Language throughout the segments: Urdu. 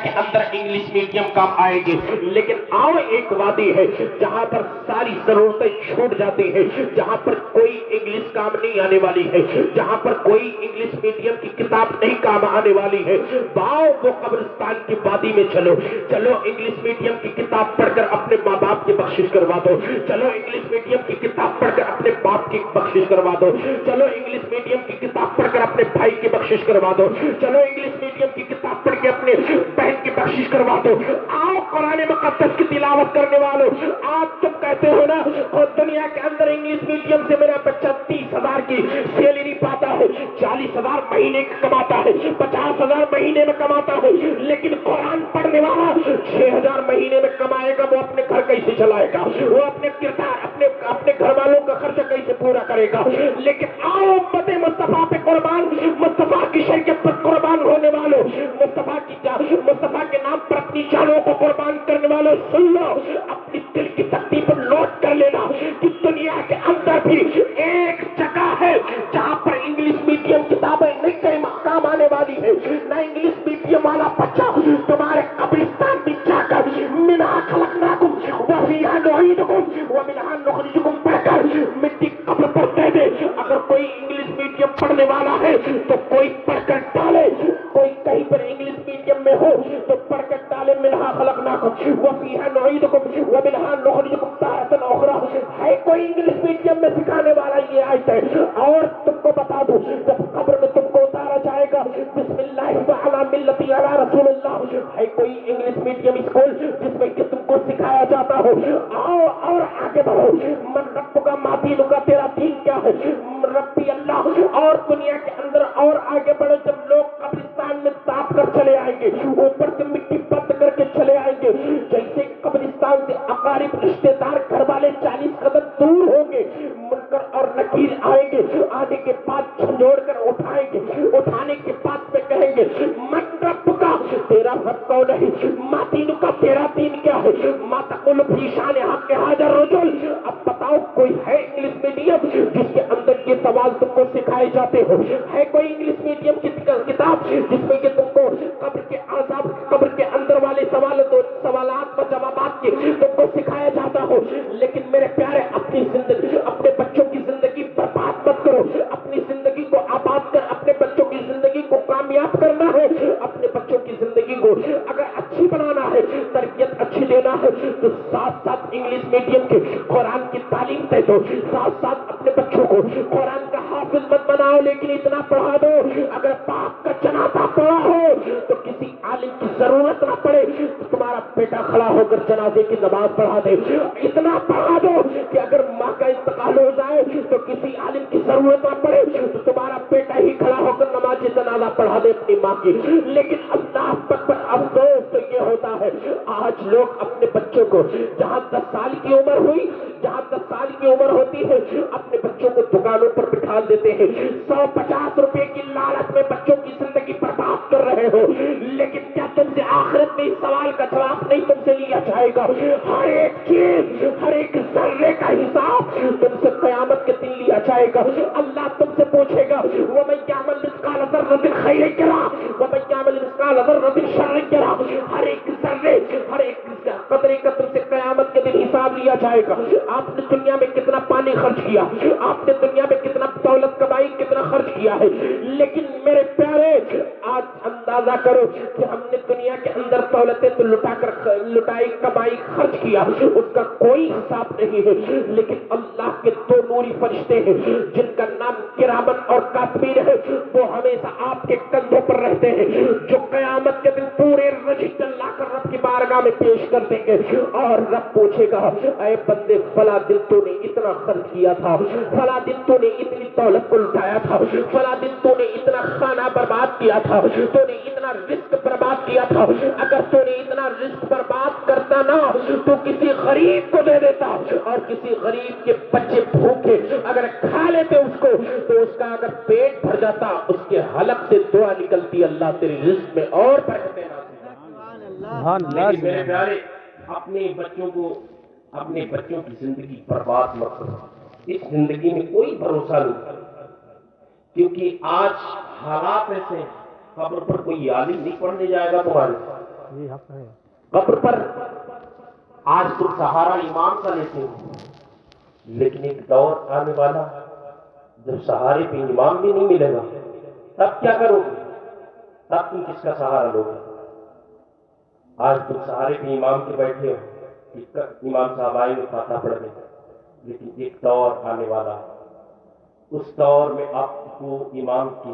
کے اندر انگلش میڈیم کام آئے گی، لیکن آؤ ایک وادی ہے جہاں پر ساری ضرورتیں چھوٹ جاتی ہیں، جہاں پر کوئی انگلش کام نہیں آنے والی ہے، جہاں پر کوئی انگلش میڈیم کی کتاب نہیں کام آنے والی ہے۔ باؤ وہ قبرستان کی وادی میں چلو، چلو انگلش میڈیم کی کتاب پڑھ کر اپنے ماں باپ کی بخشش کروا دو، چلو انگلش میڈیم کی کتاب پڑھ کر اپنے باپ کی بخشش کروا دو، چلو انگلش میڈیم کی کتاب پڑھ کر اپنے بھائی کی بخشش کروا دو، چلو انگلش میڈیم کی کتاب پڑھ کے اپنے بہن کی بخشش کروا دو۔ آؤ قرآن مقدس کی تلاوت کرنے والوں، آپ تم کہتے ہو نا اور دنیا کے اندر انگلش میڈیم سے میرا بچہ 30,000 کی سیلری پاتا ہے، 40,000 مہینے کا کماتا ہے، 50,000 مہینے میں کماتا ہے، لیکن قرآن پڑھنے والا 6,000 مہینے میں کمائے گا، وہ اپنے گھر کیسے چلائے گا، وہ اپنے کردار اپنے گھر والوں کا خرچہ کیسے پورا کرے گا؟ لیکن آؤ امت مصطفیٰ پہ قربان، مصطفیٰ کی شریعت پر قربان ہونے والوں، مصطفیٰ کے نام پر اپنی جانوں کو قربان کرنے والوں، سن لو، اپنی دل کی تختی پر نوٹ کر لینا کہ دنیا کے اندر بھی ایک جگہ ہے جہاں پر انگلش میڈیم کتابیں نہیں کام آنے والی ہے، نہ انگلش میڈیم والا بچہ تمہارے قبرستان میں جا کر منہا خلقناکم وفیہا نعیدکم ومنہا نخرجکم پڑھ کر مٹی قبر پر دے دے۔ اگر کوئی انگلش میڈیم پڑھنے والا ہے تو کوئی پڑھ کر ڈالے، کوئی کہیں پر انگلش میڈیم میں ہو تو پڑھ کر ڈالے، منہا خلقناکم وفیہا نعیدکم ومنہا نخرجکم تارۃ اخری۔ ہے کوئی انگلش میڈیم میں سکھانے والا یہ آیت ہے؟ اور تم کو بتا دوں، جب قبر میں تم کو اتارا جائے گا، بسم اللہ وعلی ملتی علی رسول اللہ، ہے کوئی انگلش میڈیم اسکول جس میں کہ تم کو سکھایا جاتا ہو؟ آؤ اور آگے بڑھو، من رب کا ما دین کا، تیرا دین کیا ہے؟ ربی اللہ۔ اور دنیا کے اندر اور آگے بڑھو، جب لوگ قبرستان میں تاپ کر چلے آئیں گے، اوپر سے مٹی بند کر کے چلے آئیں گے، جیسے قبرستان سے اقارب رشتے دار گھر والے 40 قدم دور ہوں گے، منکر اور نکیر آئیں گے، آنے کے بعد جھنجھوڑ کر اٹھائیں گے، اٹھانے کے بعد میں کہیں گے من رب کا، تیرا رب کون ہے؟ ما دین کا، تیرا دین کیا ہے؟ ما تقول فی شان حق حاضر رجل۔ اب بتاؤ کوئی ہے انگلش میڈیم جس کے اندر یہ سوال تم کو سکھائے جاتے ہو؟ ہے کوئی انگلش میڈیم کی کتاب جس میں کہ تم کو قبر کے عذاب، قبر کے اندر والے سوالات و جوابات کے تم کو سکھایا جاتا ہو؟ لیکن میرے پیارے، اپنی زندگی، اپنے بچوں کی زندگی برباد مت کرو، اپنی زندگی کو آباد کر، اپنے بچوں کی زندگی کو کامیاب کرنا ہے، اپنے بچوں کی زندگی کو اگر اچھی بنانا ہے، تربیت اچھی دینا ہے، تو ساتھ ساتھ انگلش میڈیم کے قرآن کی تعلیم دے دو، ساتھ ساتھ اپنے بچوں کو قرآن کا حافظ مت بناؤ، لیکن اتنا پڑھا دو اگر پاک کا جنازہ پڑھا ہو تو کسی عالم کی ضرورت نہ پڑے تو تمہارا بیٹا کھڑا ہو کر جنازے کی نماز پڑھا دے، اتنا پڑھا دو کہ اگر ماں کا انتقال ہو جائے تو کسی عالم کی ضرورت نہ پڑے تو تمہارا بیٹا ہی کھڑا ہو کر نماز جنازہ پڑھا دے اپنی ماں کی۔ لیکن اللہ پر افسوس تو یہ ہوتا ہے، آج لوگ اپنے بچوں کو جہاں 10 سال کی عمر ہوئی، جہاں 10 سال کی عمر ہوتی ہے، اپنے بچوں کو دکانوں پر بٹھا دیتے ہیں، 150 روپے کی لالچ میں بچوں کی زندگی برباد کر رہے ہو، لیکن کیا تم سے آخرت میں اس سوال کا جواب نہیں تم سے لیا جائے گا؟ ہر ایک چیز، ہر ایک ذرے کا حساب تم سے قیامت کے دن لیا جائے گا۔ اللہ تم سے پوچھے گا وَمَن يَعْمَلْ مِثْقَالَ ذَرَّةٍ خَيْرًا يَرَهُ وَمَن يَعْمَلْ مِثْقَالَ ذَرَّةٍ شَرًّا يَرَهُ۔ ہر ایک ذرے، ہر ایک قطرے کا تم سے قیامت کے دن حساب لیا جائے گا۔ آپ نے دنیا میں کتنا پانی خرچ کیا، آپ نے دنیا میں کتنا دولت کمائی، کتنا خرچ کیا ہے، لیکن میرے پیارے آج اندازہ کرو کہ ہم نے دنیا کے اندر دولتیں تو لٹائی، کمائی، خرچ کیا، اس کا کوئی حساب نہیں ہے، لیکن اللہ کے 2 نوری فرشتے ہیں جن کا نام کرامن اور کاتبین ہے، وہ ہمیشہ آپ کے کندھوں پر رہتے ہیں، جو قیامت کے دن پورے رجسٹر لا کر رب کی بارگاہ میں پیش کر دیں گے، اور رب پوچھے گا اے بندے فلاں دن تو نے اتنا خرچ کیا تھا، فلاں دن تو نے اتنی دولت کو لٹایا تھا، فلاں دن تو نے اتنا کھانا برباد کیا تھا، تو نے اتنا رزق برباد کیا تھا، اگر تو نے اتنا رزق برباد کرتا نا تو کسی غریب کو دے دیتا، اور کسی غریب کے بچے بھوکے اگر کھا لیتے اس کو تو اس کا اگر پیٹ بھر جاتا، اس کے حلق سے دعا نکلتی اللہ تیرے رزق میں اور برکتیں نازل۔ لیکن میرے پیارے، اپنے بچوں کی زندگی برباد مت کرو، اس زندگی میں کوئی بھروسہ نہیں، کیونکہ آج حالات ایسے، قبر پر کوئی عالم نہیں پڑھنے جائے گا تمہارے، قبر پر آج تم سہارا امام کا لیتے ہو، لیکن ایک دور آنے والا جب سہارے پہ امام بھی نہیں ملے گا، تب کیا کرو گے؟ تب تم کس کا سہارا لو گے؟ آج تم سہارے پہ امام کے بیٹھے ہو، امام صاحب آئے میں فاتحہ پڑھ گئے، لیکن ایک دور آنے والا، اس دور میں آپ کو امام کی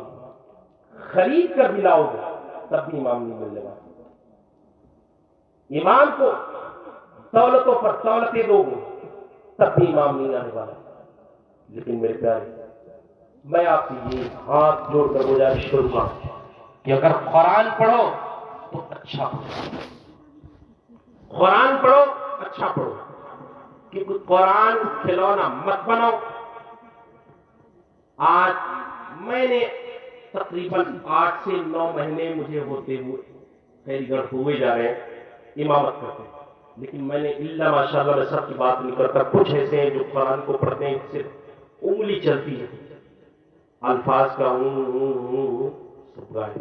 خرید کر بھی لاؤ گے تب بھی امام نہیں ملنے والا۔ امام کو دولتوں پر دولتیں دو گے تب بھی امام نہیں آنے والا۔ لیکن میرے پیارے، میں آپ سے یہ ہاتھ جوڑ کر گزارش کروں گا کہ اگر قرآن پڑھو تو اچھا پڑھو، قرآن پڑھو اچھا پڑھو، کیونکہ قرآن کھلونا مت بناؤ۔ آج میں نے تقریباً 8 سے 9 مہینے مجھے ہوتے ہوئے خیر گڑھ ہوئے جا رہے ہیں امامت کرتے ہیں، لیکن میں نے اللہ ماشاءاللہ میں سب کی بات نہیں کرتا، کچھ ایسے ہیں جو قرآن کو پڑھتے ہیں صرف انگلی چلتی ہے، الفاظ کا سب گائے۔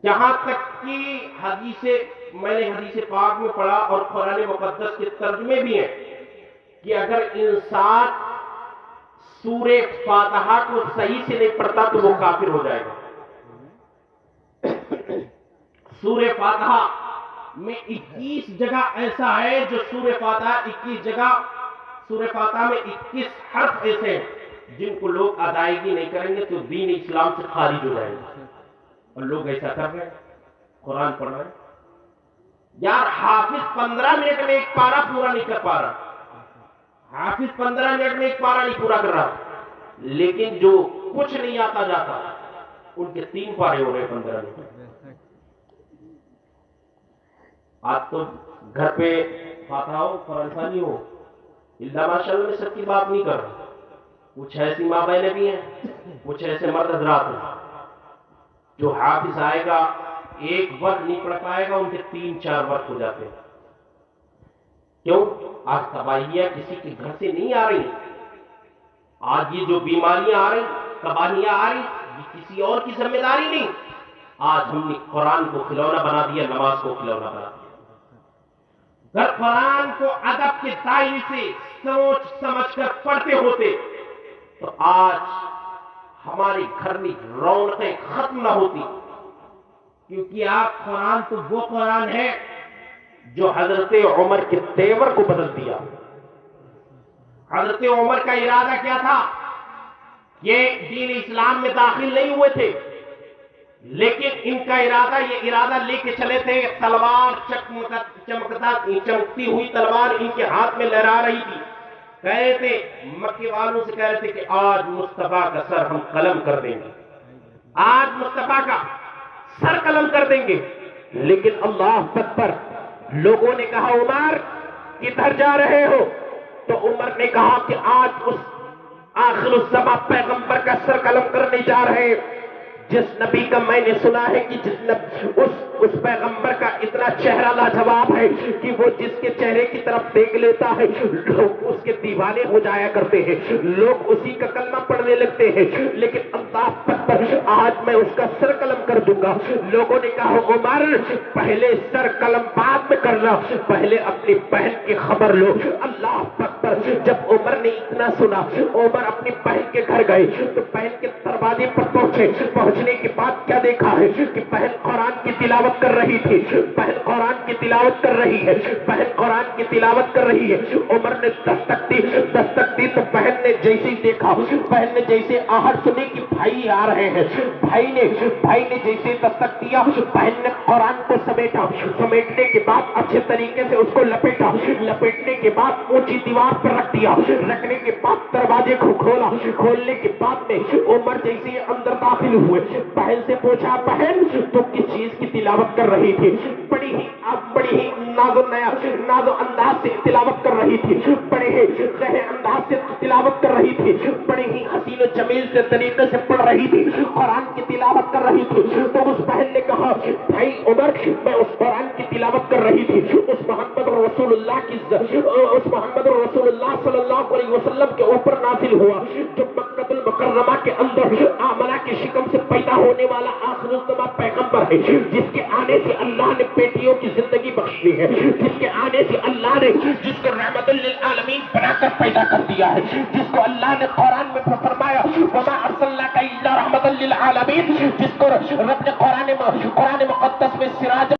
جہاں تک کہ میں نے حدیث پاک میں پڑھا اور قرآن مقدس کے ترجمے بھی ہیں کہ اگر انسان سورہ فاتحہ کو صحیح سے نہیں پڑھتا تو وہ کافر ہو جائے گا۔ سورہ فاتحہ میں 21 جگہ ایسا ہے جو سورہ فاتحہ 21 جگہ، سورہ فاتحہ میں 21 حرف ایسے ہیں جن کو لوگ ادائیگی نہیں کریں گے تو دین اسلام سے خارج ہو جائیں گے، اور لوگ ایسا کر رہے ہیں، قرآن پڑھ رہے ہیں۔ یار حافظ 15 منٹ میں ایک پارہ پورا نہیں کر پا رہا، حافظ 15 منٹ میں ایک پارہ نہیں پورا کر رہا، لیکن جو کچھ نہیں آتا جاتا ان کے 3 پارے ہو رہے 15 منٹ۔ آج تو گھر پہ فاتحہ ہو، قرآن خوانی ہو، اللہ ماشاءاللہ میں سب کی بات نہیں کر رہا، کچھ ایسی ماں بہنیں بھی ہیں، کچھ ایسے مرد حضرات ہیں جو حافظ آئے گا ایک وقت نہیں پڑھ پائے گا، ان کے 3-4 وقت ہو جاتے ہیں۔ کیوں؟ آج تباہیاں کسی کے گھر سے نہیں آ رہی، آج یہ جو بیماریاں آ رہی، تباہیاں آ رہی، یہ کسی اور کی ذمہ داری نہیں، آج ہم نے قرآن کو کھلونا بنا دیا، نماز کو کھلونا بنا دیا۔ اگر قرآن کو ادب کے دائرے سے سوچ سمجھ کر پڑھتے ہوتے تو آج ہمارے گھر میں رونقیں ختم نہ ہوتی، کیونکہ آپ قرآن تو وہ قرآن ہے جو حضرت عمر کے تیور کو بدل دیا۔ حضرت عمر کا ارادہ کیا تھا؟ یہ دین اسلام میں داخل نہیں ہوئے تھے، لیکن ان کا یہ ارادہ لے کے چلے تھے، تلوار چمکتی ہوئی تلوار ان کے ہاتھ میں لہرا رہی تھی، کہہ رہے تھے، مکے والوں سے کہہ رہے تھے کہ آج مصطفیٰ کا سر ہم قلم کر دیں گے، آج مصطفیٰ کا سر قلم کر دیں گے۔ لیکن اللہ اکبر، لوگوں نے کہا عمر کدھر جا رہے ہو؟ تو عمر نے کہا کہ آج اس آخر الزماں پیغمبر کا سر قلم کرنے جا رہے ہیں، جس نبی کا میں نے سنا ہے کہ اس پیغمبر کا اتنا چہرہ لاجواب ہے کہ وہ جس کے چہرے کی طرف دیکھ لیتا ہے لوگ اس کے دیوانے ہو جایا کرتے ہیں، لوگ اسی کا کلمہ پڑھنے لگتے ہیں، لیکن اللہ اکبر آج میں اس کا سر قلم کر دوں گا۔ لوگوں نے کہا عمر پہلے سر قلم بعد میں کرنا، پہلے اپنی بہن کی خبر لو۔ اللہ اکبر، جب عمر نے اتنا سنا، عمر اپنی بہن کے گھر گئے تو بہن کے دروازے پر پہنچنے کے بعد کیا دیکھا ہے کہ بہن قرآن کی تلاوت کر رہی تھی، بہن قرآن کی تلاوت کر رہی ہے، بہن قرآن کی تلاوت کر رہی ہے۔ عمر نے دستک دی تو بہن نے جیسے ہی دیکھا، بہن نے جیسے آہٹ سنی کہ بھائی آ رہے ہیں، بھائی نے جیسے دستک دیا، بہن نے قرآن کو سمیٹنے کے بعد اچھے طریقے سے اس کو لپیٹنے کے بعد اونچی دیوار پر رکھ دیا، رکھنے کے بعد دروازے کو کھولنے کے بعد میں عمر جیسے اندر داخل ہوئے، بہن سے پوچھا بہن تو کس چیز کی تلاوت کر رہی تھی؟ بڑی ہی ناز و انداز سے تلاوت کر رہی تھی، بڑے ہی گہرے انداز سے تلاوت کر رہی تھی، بڑے ہی حسین و جمیل سے طریقے سے پڑھ رہی تھی، قرآن کی تلاوت کر رہی تھی۔ تو اس بہن نے کہا بھائی عمر میں اس قرآن کی تلاوت کر رہی تھی، اس محمد رسول اللہ صلی اللہ علیہ وسلم کے اوپر نازل ہوا جو مکہ مکۃ المکرمہ کے اندر آمنہ کی شکم سے پیدا ہونے والا آخر الزماں پیغمبر ہے، جس کے آنے سے اللہ نے بیٹیوں کی زندگی بخش دی ہے، جس کے آنے سے اللہ نے جس کو رحمت للعالمین بنا کر پیدا کر دیا ہے، جس کو اللہ نے قرآن میں فرمایا وما ارسلناک الا رحمت للعالمین، جس کو رب نے قرآن مقدس میں سراج